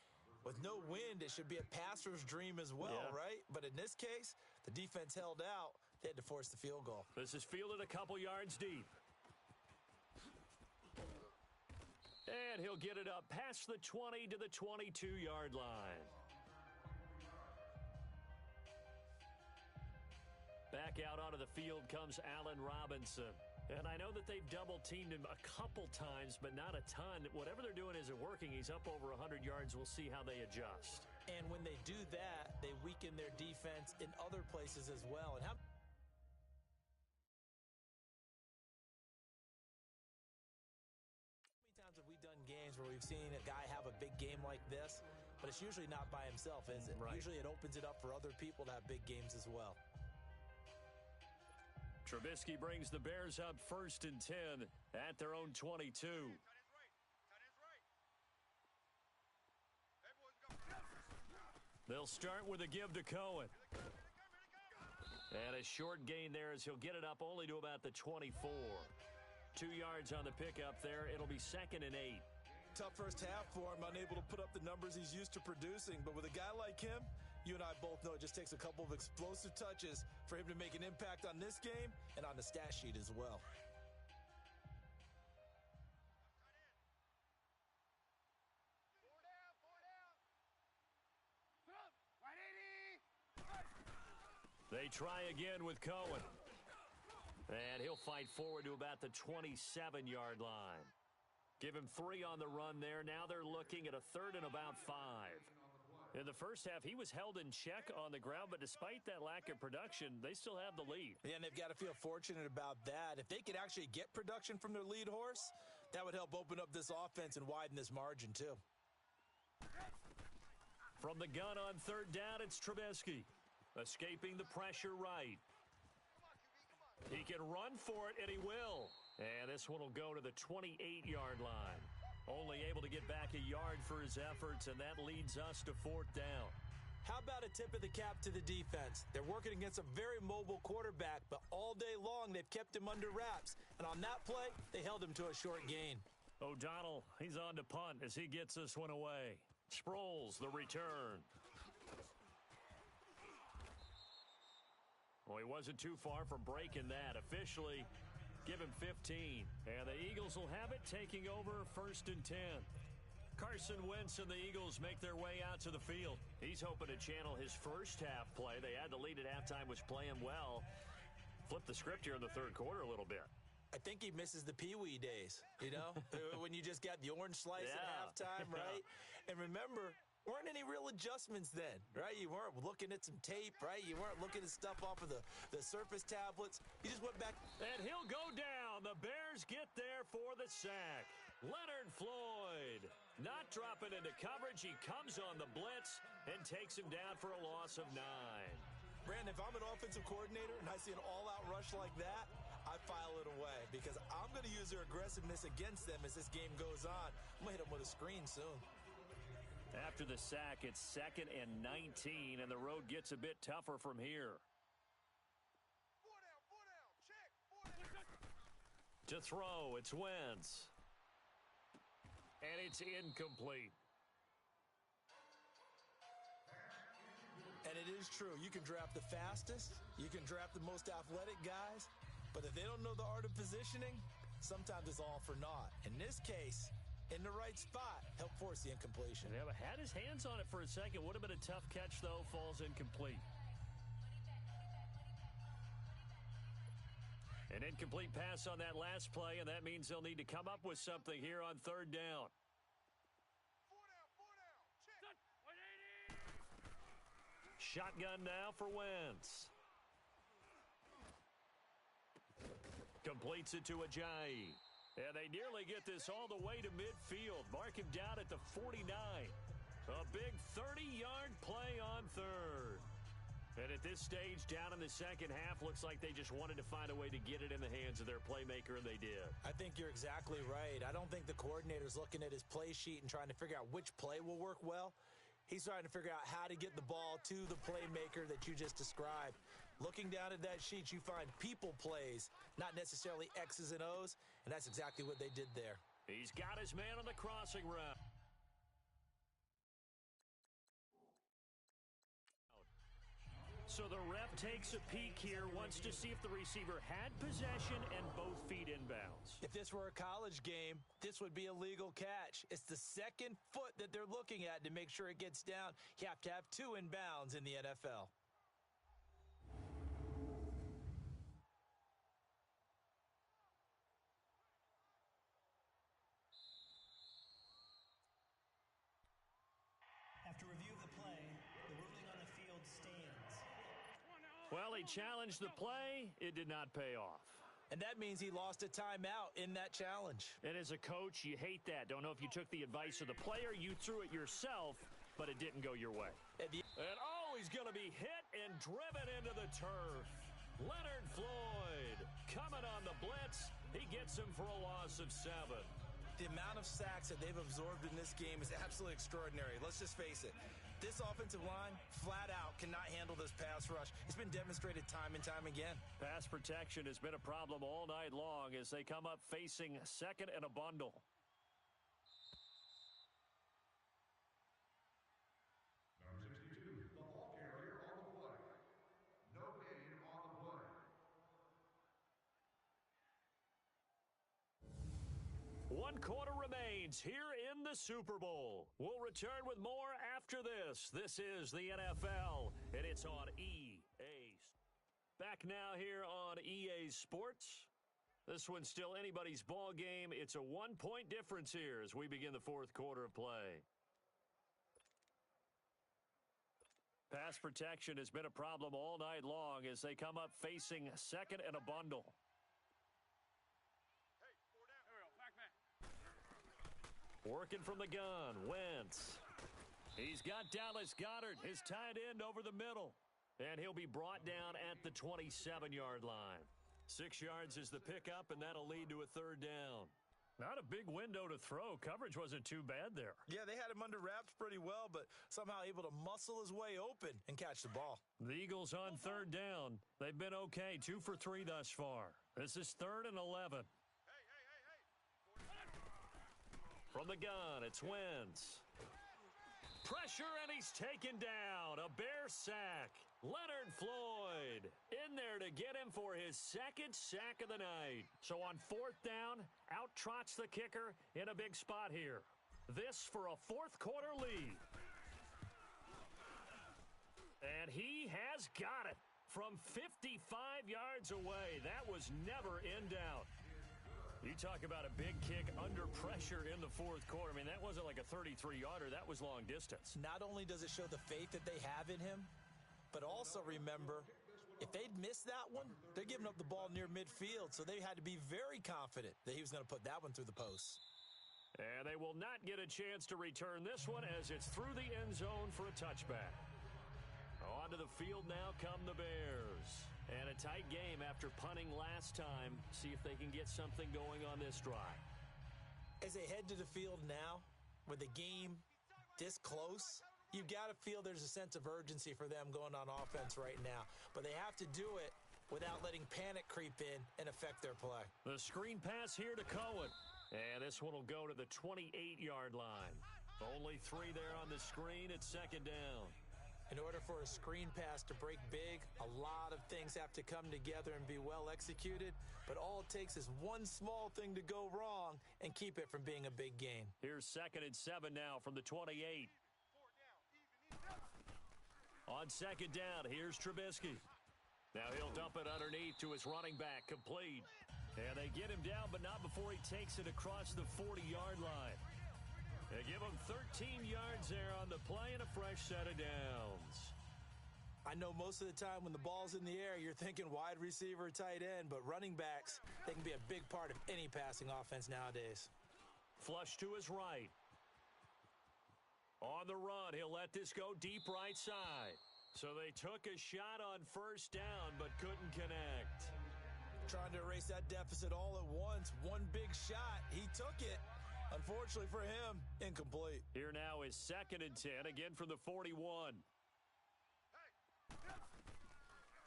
with no wind, it should be a passer's dream as well, Yeah. right? But in this case, the defense held out. They had to force the field goal. This is fielded a couple yards deep. And he'll get it up past the 20 to the 22-yard line. Back out onto the field comes Allen Robinson. And I know that they've double-teamed him a couple times, but not a ton. Whatever they're doing isn't working. He's up over 100 yards. We'll see how they adjust. And when they do that, they weaken their defense in other places as well. And how many times have we done games where we've seen a guy have a big game like this, but it's usually not by himself, is it? Right. Usually it opens it up for other people to have big games as well. Trubisky brings the Bears up 1st and 10 at their own 22. Tight ends right. Tight ends right. Hey, boys, go. They'll start with a give to Cohen. Here they come. And a short gain there as he'll get it up only to about the 24. 2 yards on the pickup there. It'll be 2nd and 8. Tough first half for him, unable to put up the numbers he's used to producing. But with a guy like him, you and I both know it just takes a couple of explosive touches for him to make an impact on this game and on the stat sheet as well. Four down. Stop. 180. They try again with Cohen. And he'll fight forward to about the 27-yard line. Give him 3 on the run there. Now they're looking at a 3rd and about 5. In the first half, he was held in check on the ground, but despite that lack of production, they still have the lead. Yeah, and they've got to feel fortunate about that. If they could actually get production from their lead horse, that would help open up this offense and widen this margin too. From the gun on 3rd down, it's Trubisky. Escaping the pressure right. He can run for it, and he will. And this one will go to the 28-yard line. Only able to get back a yard for his efforts, and that leads us to 4th down. How about a tip of the cap to the defense? They're working against a very mobile quarterback, but all day long they've kept him under wraps. And on that play, they held him to a short gain. O'Donnell, he's on to punt as he gets this one away. Sproles, the return. Well, he wasn't too far from breaking that. Officially, give him 15. And the Eagles will have it, taking over 1st and 10. Carson Wentz and the Eagles make their way out to the field. He's hoping to channel his first half play. They had the lead at halftime, was playing well. Flip the script here in the 3rd quarter a little bit. I think he misses the Pee-wee days, you know, when you just got the orange slice at halftime, right? And remember, weren't any real adjustments then, right? You weren't looking at some tape, right? You weren't looking at stuff off of the Surface tablets. You just went back. And he'll go down. The Bears get there for the sack. Leonard Floyd not dropping into coverage. He comes on the blitz and takes him down for a loss of 9. Brandon, if I'm an offensive coordinator and I see an all-out rush like that, I file it away because I'm going to use their aggressiveness against them as this game goes on. I'm going to hit them with a screen soon. After the sack, it's 2nd and 19, and the road gets a bit tougher from here. Four down. Check. 4 down. To throw, it's Wentz. And it's incomplete. And it is true. You can draft the fastest. You can draft the most athletic guys. But if they don't know the art of positioning, sometimes it's all for naught. In this case, in the right spot, help force the incompletion. Yeah, but had his hands on it for a second. Would have been a tough catch, though. Falls incomplete. An incomplete pass on that last play, and that means they'll need to come up with something here on third down. Check. Shotgun now for Wentz. Completes it to Ajayi. And they nearly get this all the way to midfield. Mark him down at the 49. A big 30-yard play on third. And at this stage, down in the second half, looks like they just wanted to find a way to get it in the hands of their playmaker, and they did. I think you're exactly right. I don't think the coordinator's looking at his play sheet and trying to figure out which play will work well. He's trying to figure out how to get the ball to the playmaker that you just described. Looking down at that sheet, you find people plays, not necessarily X's and O's, and that's exactly what they did there. He's got his man on the crossing route. So the ref takes a peek here, wants to see if the receiver had possession and both feet inbounds. If this were a college game, this would be a legal catch. It's the second foot that they're looking at to make sure it gets down. You have to have 2 inbounds in the NFL. After review of the play, the ruling on the field stands. Well, he challenged the play. It did not pay off. And that means he lost a timeout in that challenge. And as a coach, you hate that. Don't know if you took the advice of the player, you threw it yourself, but it didn't go your way. And he's going to be hit and driven into the turf. Leonard Floyd coming on the blitz. He gets him for a loss of 7. The amount of sacks that they've absorbed in this game is absolutely extraordinary. Let's just face it. This offensive line, flat out, cannot handle this pass rush. It's been demonstrated time and time again. Pass protection has been a problem all night long as they come up facing second and a bundle. Number 62, the ball carrier on the play. No gain on the play. One quarter remains here in the Super Bowl. We'll return with more after this. This is the NFL, and it's on EA. Back now here on EA Sports. This one's still anybody's ball game. It's a 1-point difference here as we begin the fourth quarter of play. Pass protection has been a problem all night long as they come up facing second and a bundle. Hey, 4 down. There we go. Back man. Working from the gun, Wentz. He's got Dallas Goedert, his tight end, over the middle. And he'll be brought down at the 27-yard line. 6 yards is the pickup, and that'll lead to a third down. Not a big window to throw. Coverage wasn't too bad there. Yeah, they had him under wraps pretty well, but somehow able to muscle his way open and catch the ball. The Eagles on third down. They've been okay, 2 for 3 thus far. This is 3rd and 11. Hey. From the gun, it's Wentz. Pressure, and he's taken down. A Bear sack. Leonard Floyd in there to get him for his second sack of the night. So on 4th down, out trots the kicker in a big spot here. This for a fourth quarter lead. And he has got it from 55 yards away. That was never in doubt. You talk about a big kick under pressure in the fourth quarter. I mean, that wasn't like a 33-yarder. That was long distance. Not only does it show the faith that they have in him, but also remember, if they'd missed that one, they're giving up the ball near midfield, so they had to be very confident that he was going to put that one through the post. And they will not get a chance to return this one as it's through the end zone for a touchback. Onto the field now come the Bears. And a tight game after punting last time. See if they can get something going on this drive. As they head to the field now, with the game this close, you've got to feel there's a sense of urgency for them going on offense right now. But they have to do it without letting panic creep in and affect their play. The screen pass here to Cohen. And this one will go to the 28-yard line. Only 3 there on the screen at 2nd down. In order for a screen pass to break big, a lot of things have to come together and be well executed. But all it takes is one small thing to go wrong and keep it from being a big gain. Here's 2nd and 7 now from the 28. 4 down. Even. On 2nd down, here's Trubisky. Now he'll dump it underneath to his running back, complete. And they get him down, but not before he takes it across the 40-yard line. They give him 13 yards there on the play and a fresh set of downs. I know most of the time when the ball's in the air, you're thinking wide receiver, tight end, but running backs, they can be a big part of any passing offense nowadays. Flush to his right. On the run, he'll let this go deep right side. So they took a shot on first down, but couldn't connect. Trying to erase that deficit all at once. One big shot. He took it. Unfortunately for him, incomplete. Here now is 2nd and 10, again from the 41.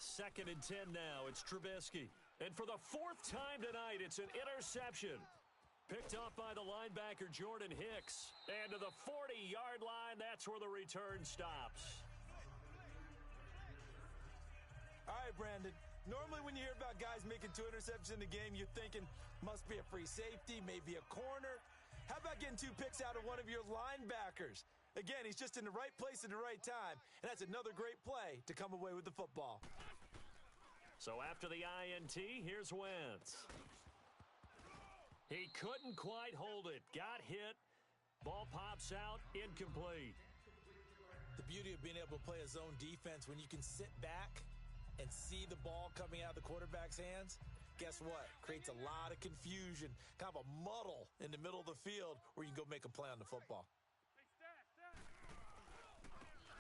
2nd and 10 now. It's Trubisky. And for the 4th time tonight, it's an interception. Picked off by the linebacker, Jordan Hicks. And to the 40-yard line, that's where the return stops. All right, Brandon. Normally when you hear about guys making 2 interceptions in the game, you're thinking must be a free safety, maybe a corner. How about getting 2 picks out of one of your linebackers? Again, he's just in the right place at the right time, and that's another great play to come away with the football. So after the INT, here's Wentz. He couldn't quite hold it. Got hit. Ball pops out. Incomplete. The beauty of being able to play a zone defense when you can sit back and see the ball coming out of the quarterback's hands, guess what? Creates a lot of confusion, kind of a muddle in the middle of the field where you can go make a play on the football.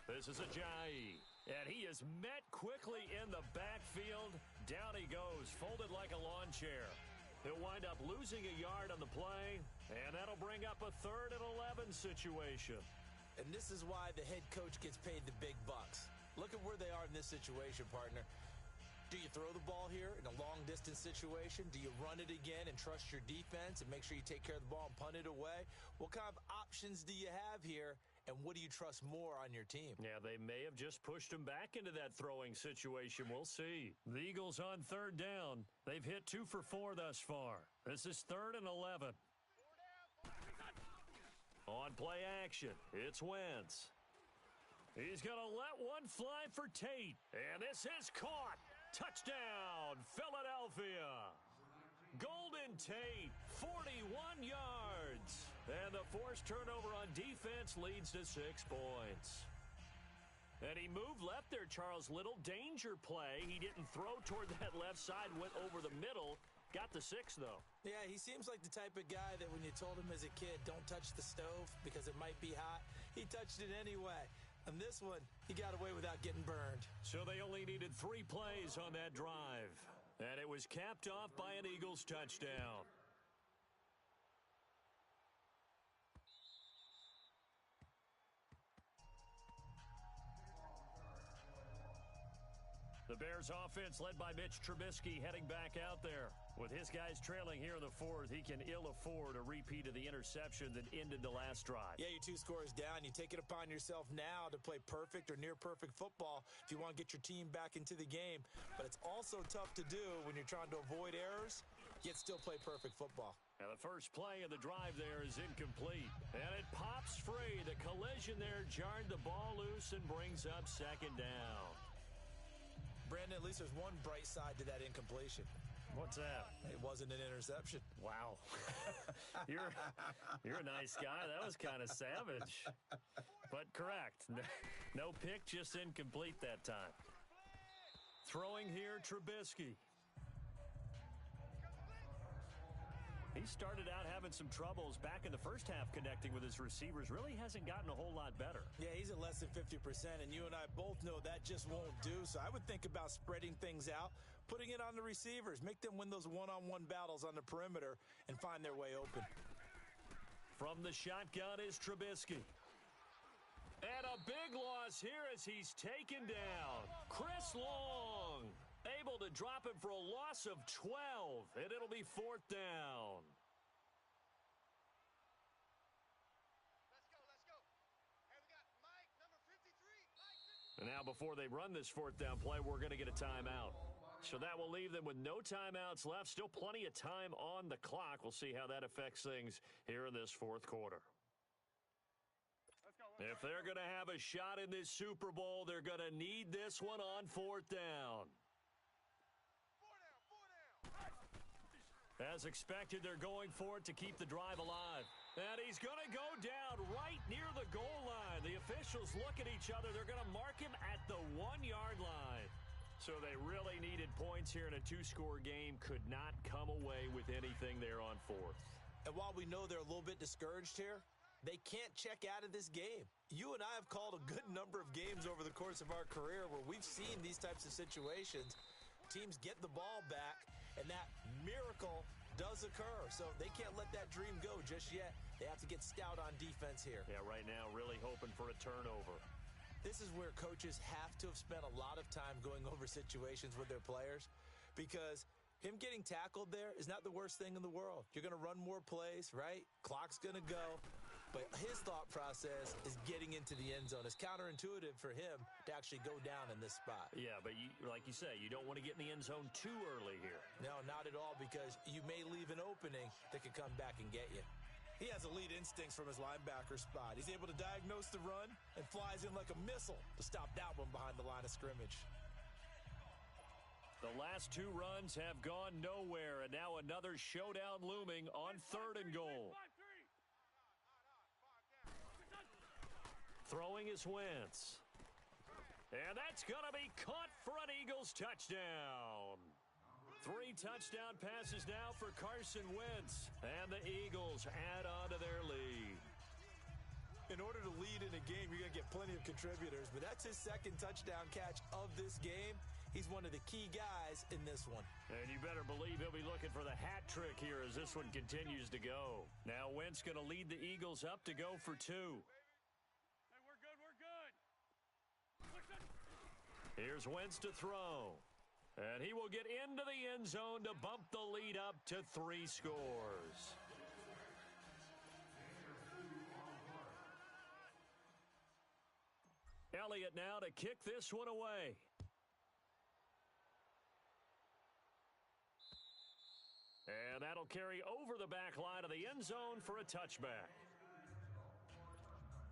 This is Ajayi, and he is met quickly in the backfield. Down he goes, folded like a lawn chair. He'll wind up losing a yard on the play, and that'll bring up a 3rd and 11 situation. And this is why the head coach gets paid the big bucks. Look at where they are in this situation, partner. Do you throw the ball here in a long-distance situation? Do you run it again and trust your defense and make sure you take care of the ball and punt it away? What kind of options do you have here, and what do you trust more on your team? Yeah, they may have just pushed him back into that throwing situation. We'll see. The Eagles on 3rd down. They've hit 2 for 4 thus far. This is 3rd and 11. On play action, it's Wentz. He's going to let one fly for Tate, and this is caught. Touchdown, Philadelphia. Golden Tate, 41 yards. And the forced turnover on defense leads to 6 points. And he moved left there, Charles Little. Danger play. He didn't throw toward that left side, went over the middle. Got the 6, though. Yeah, he seems like the type of guy that when you told him as a kid, don't touch the stove because it might be hot, he touched it anyway. And this one, he got away without getting burned. So they only needed 3 plays on that drive. And it was capped off by an Eagles touchdown. The Bears offense led by Mitch Trubisky heading back out there. With his guys trailing here in the 4th, he can ill afford a repeat of the interception that ended the last drive. Yeah, you're 2 scores down. You take it upon yourself now to play perfect or near perfect football if you want to get your team back into the game. But it's also tough to do when you're trying to avoid errors, yet still play perfect football. Now the first play of the drive there is incomplete. And it pops free. The collision there jarred the ball loose and brings up 2nd down. Brandon, at least there's one bright side to that incompletion. What's that? It wasn't an interception. Wow. You're a nice guy. That was kind of savage. But correct. No pick, just incomplete that time. Throwing here, Trubisky. He started out having some troubles back in the first half connecting with his receivers. Really hasn't gotten a whole lot better. Yeah, he's at less than 50%, and you and I both know that just won't do. So I would think about spreading things out, putting it on the receivers, make them win those one-on-one battles on the perimeter and find their way open. From the shotgun is Trubisky. And a big loss here as he's taken down. Chris Long able to drop him for a loss of 12, and it'll be 4th down. Let's go. Hey, we got Mike, number 53. Mike. And now before they run this 4th down play, we're going to get a timeout. So that will leave them with no timeouts left. Still plenty of time on the clock. We'll see how that affects things here in this 4th quarter. If they're going to have a shot in this Super Bowl, they're going to need this one on 4th down. As expected, they're going for it to keep the drive alive. And he's going to go down right near the goal line. The officials look at each other. They're going to mark him at the 1-yard line. So they really needed points here in a 2-score game. Could not come away with anything there on 4th. And while we know they're a little bit discouraged here, they can't check out of this game. You and I have called a good number of games over the course of our career where we've seen these types of situations. Teams get the ball back, and that miracle does occur. So they can't let that dream go just yet. They have to get stout on defense here. Yeah, right now really hoping for a turnover. This is where coaches have to have spent a lot of time going over situations with their players, because him getting tackled there is not the worst thing in the world. You're going to run more plays, right? Clock's going to go. But his thought process is getting into the end zone. It's counterintuitive for him to actually go down in this spot. Yeah, but like you say, you don't want to get in the end zone too early here. No, not at all, because you may leave an opening that could come back and get you. He has elite instincts from his linebacker spot. He's able to diagnose the run and flies in like a missile to stop that one behind the line of scrimmage. The last 2 runs have gone nowhere, and now another showdown looming on 3rd and goal. Throwing is Wentz. And that's going to be caught for an Eagles touchdown. 3 touchdown passes now for Carson Wentz. And the Eagles add on to their lead. In order to lead in a game, you're going to get plenty of contributors, but that's his 2nd touchdown catch of this game. He's one of the key guys in this one. And you better believe he'll be looking for the hat trick here as this one continues to go. Now Wentz going to lead the Eagles up to go for 2. Here's Wentz to throw. And he will get into the end zone to bump the lead up to 3 scores. Elliott now to kick this one away. And that'll carry over the back line of the end zone for a touchback.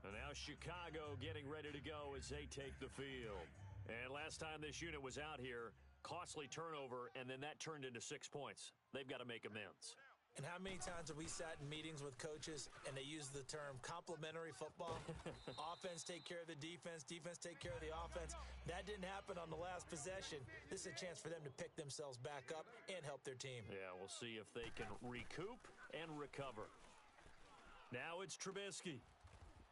And now Chicago getting ready to go as they take the field. And last time this unit was out here, costly turnover, and then that turned into 6 points. They've got to make amends. And how many times have we sat in meetings with coaches and they use the term complementary football? Offense take care of the defense, defense take care of the offense. That didn't happen on the last possession. This is a chance for them to pick themselves back up and help their team. Yeah, we'll see if they can recoup and recover. Now it's Trubisky.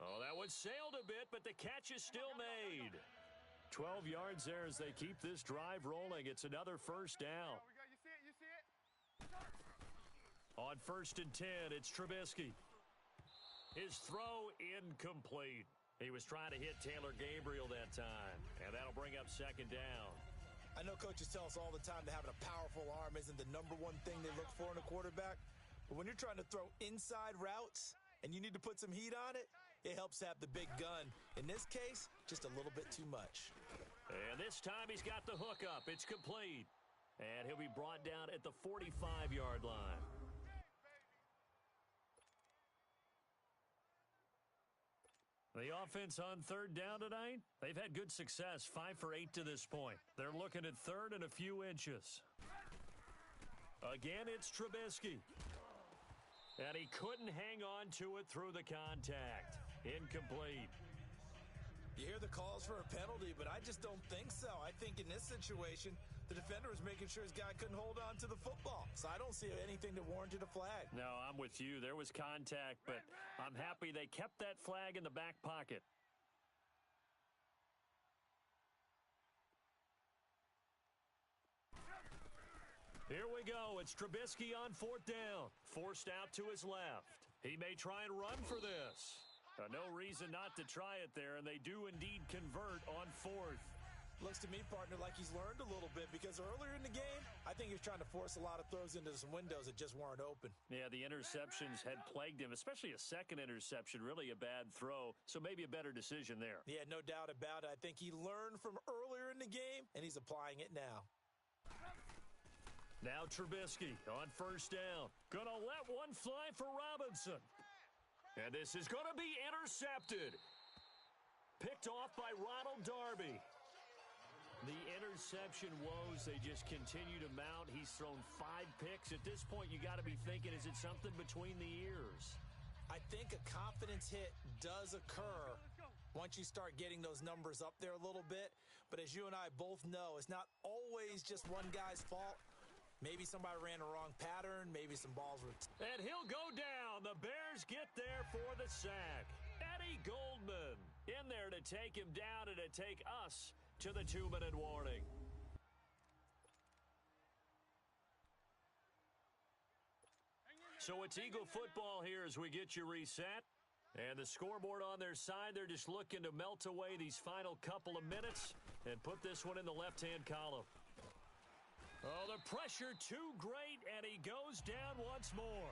Oh, that one sailed a bit, but the catch is still made. 12 yards there as they keep this drive rolling. It's another first down. You see it? On 1st and 10, it's Trubisky. His throw incomplete. He was trying to hit Taylor Gabriel that time, and that'll bring up 2nd down. I know coaches tell us all the time that having a powerful arm isn't the number one thing they look for in a quarterback, but when you're trying to throw inside routes and you need to put some heat on it, it helps have the big gun. In this case, just a little bit too much. And this time he's got the hook up. It's complete. And he'll be brought down at the 45-yard line. The offense on 3rd down tonight, they've had good success, 5 for 8 to this point. They're looking at 3rd and a few inches. Again, it's Trubisky. And he couldn't hang on to it through the contact. Incomplete. You hear the calls for a penalty, but I just don't think so. I think in this situation, the defender was making sure his guy couldn't hold on to the football. So I don't see anything that warranted a flag. No, I'm with you. There was contact, but I'm happy they kept that flag in the back pocket. Here we go. It's Trubisky on 4th down. Forced out to his left. He may try and run for this. No reason not to try it there, and they do indeed convert on 4th. Looks to me, partner, like he's learned a little bit, because earlier in the game, I think he was trying to force a lot of throws into some windows that just weren't open. Yeah, the interceptions had plagued him, especially a 2nd interception, really a bad throw, so maybe a better decision there. Yeah, no doubt about it. I think he learned from earlier in the game, and he's applying it now. Now Trubisky on 1st down. Gonna let one fly for Robinson. And this is gonna be intercepted. Picked off by Ronald Darby. The interception woes, they just continue to mount. He's thrown 5 picks. At this point, you got to be thinking, is it something between the ears? I think a confidence hit does occur once you start getting those numbers up there a little bit. But as you and I both know, it's not always just one guy's fault. Maybe somebody ran the wrong pattern. Maybe some balls were... And he'll go down. The Bears get there for the sack. Eddie Goldman in there to take him down and to take us to the 2-minute warning. So it's Eagle football here as we get you reset. And the scoreboard on their side, they're just looking to melt away these final couple of minutes and put this one in the left-hand column. Oh, the pressure too great, and he goes down once more.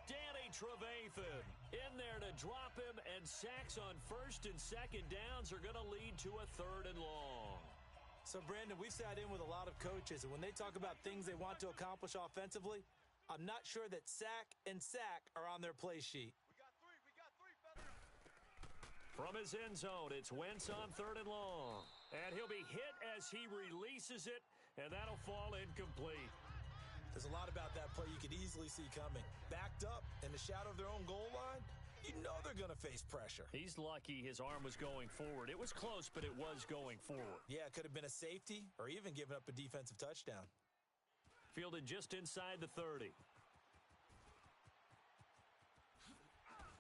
Danny Trevathan in there to drop him, and sacks on first and second downs are going to lead to a 3rd and long. So, Brandon, we've sat in with a lot of coaches, and when they talk about things they want to accomplish offensively, I'm not sure that sack and sack are on their play sheet. We got three, fella. From his end zone, it's Wentz on 3rd and long. And he'll be hit as he releases it, and that'll fall incomplete. There's a lot about that play you could easily see coming. Backed up in the shadow of their own goal line, you know they're going to face pressure. He's lucky his arm was going forward. It was close, but it was going forward. Yeah, it could have been a safety or even given up a defensive touchdown. Fielded just inside the 30.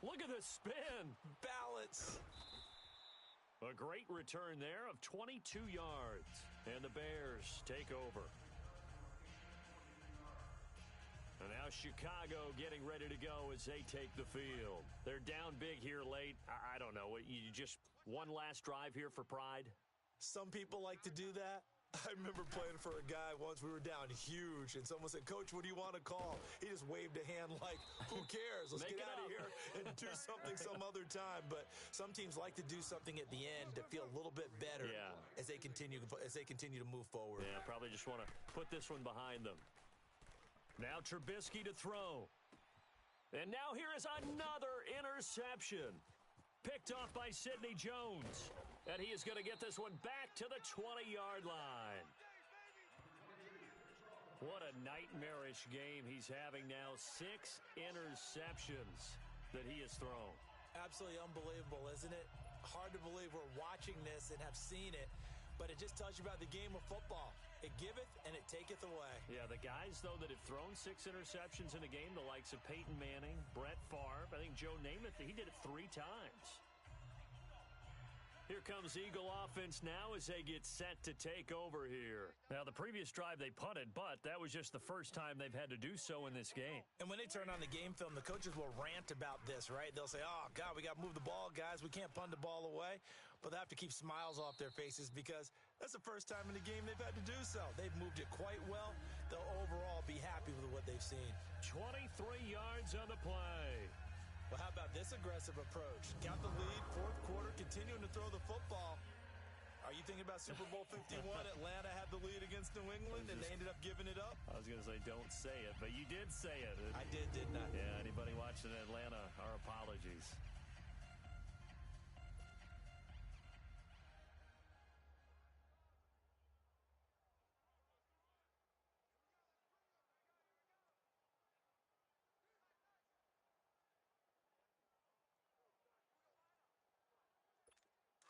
Look at the spin. Balance. A great return there of 22 yards. And the Bears take over. And now Chicago getting ready to go as they take the field. They're down big here late. I don't know. You just one last drive here for pride? Some people like to do that. I remember playing for a guy once. We were down huge, and someone said, "Coach, what do you want to call?" He just waved a hand like, who cares? Let's get out of here and do something some other time. But some teams like to do something at the end to feel a little bit better as they continue to move forward. Yeah, probably just want to put this one behind them. Now Trubisky to throw. And now here is another interception. Picked off by Sidney Jones. And he is going to get this one back to the 20-yard line. What a nightmarish game he's having now. 6 interceptions that he has thrown. Absolutely unbelievable, isn't it? Hard to believe we're watching this and have seen it, but it just tells you about the game of football. It giveth and it taketh away. Yeah, the guys, though, that have thrown 6 interceptions in a game, the likes of Peyton Manning, Brett Favre, I think Joe Namath, he did it 3 times. Here comes Eagle offense now as they get set to take over here. Now, the previous drive they punted, but that was just the first time they've had to do so in this game. And when they turn on the game film, the coaches will rant about this, right? They'll say, oh, God, we got to move the ball, guys. We can't punt the ball away. But they have to keep smiles off their faces because that's the first time in the game they've had to do so. They've moved it quite well. They'll overall be happy with what they've seen. 23 yards on the play. Well, how about this aggressive approach? Got the lead, 4th quarter, continuing to throw the football. Are you thinking about Super Bowl 51? Atlanta had the lead against New England, and they ended up giving it up? I was going to say, don't say it, but you did say it. I did, didn't I? Yeah, anybody watching Atlanta, our apologies.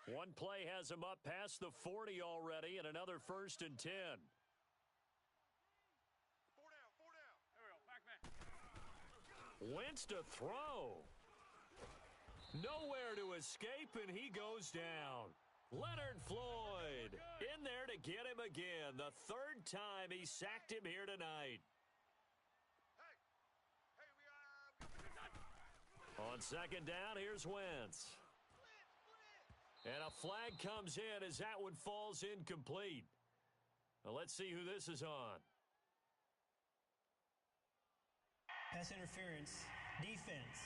One play has him up past the 40 already, and another 1st and 10. 4 down. There we go, back. Wentz to throw. Nowhere to escape, and he goes down. Leonard Floyd in there to get him again. The 3rd time he sacked him here tonight. On 2nd down, here's Wentz. And a flag comes in as that one falls incomplete. Now let's see who this is on. Pass interference, defense.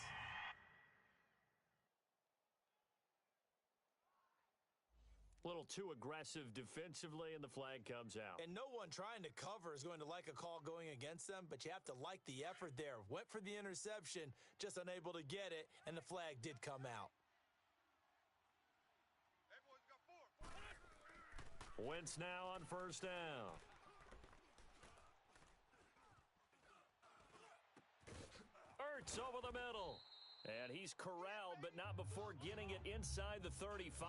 A little too aggressive defensively, and the flag comes out. And no one trying to cover is going to like a call going against them, but you have to like the effort there. Went for the interception, just unable to get it, and the flag did come out. Wentz now on first down. Ertz over the middle. And he's corralled, but not before getting it inside the 35.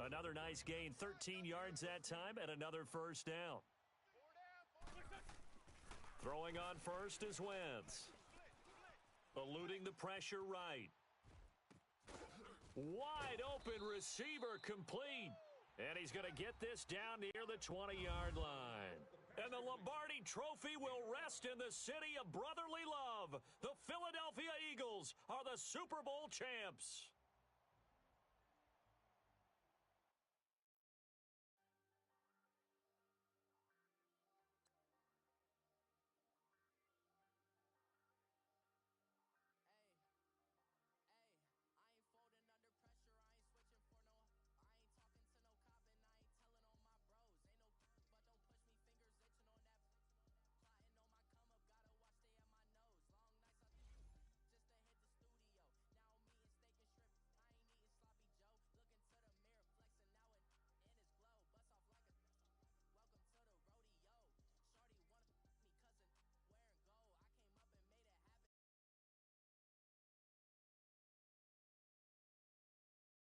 Another nice gain, 13 yards that time, and another first down. Throwing on first is Wentz. Eluding the pressure right. Wide open receiver complete. And he's going to get this down near the 20-yard line. And the Lombardi Trophy will rest in the city of brotherly love. The Philadelphia Eagles are the Super Bowl champs.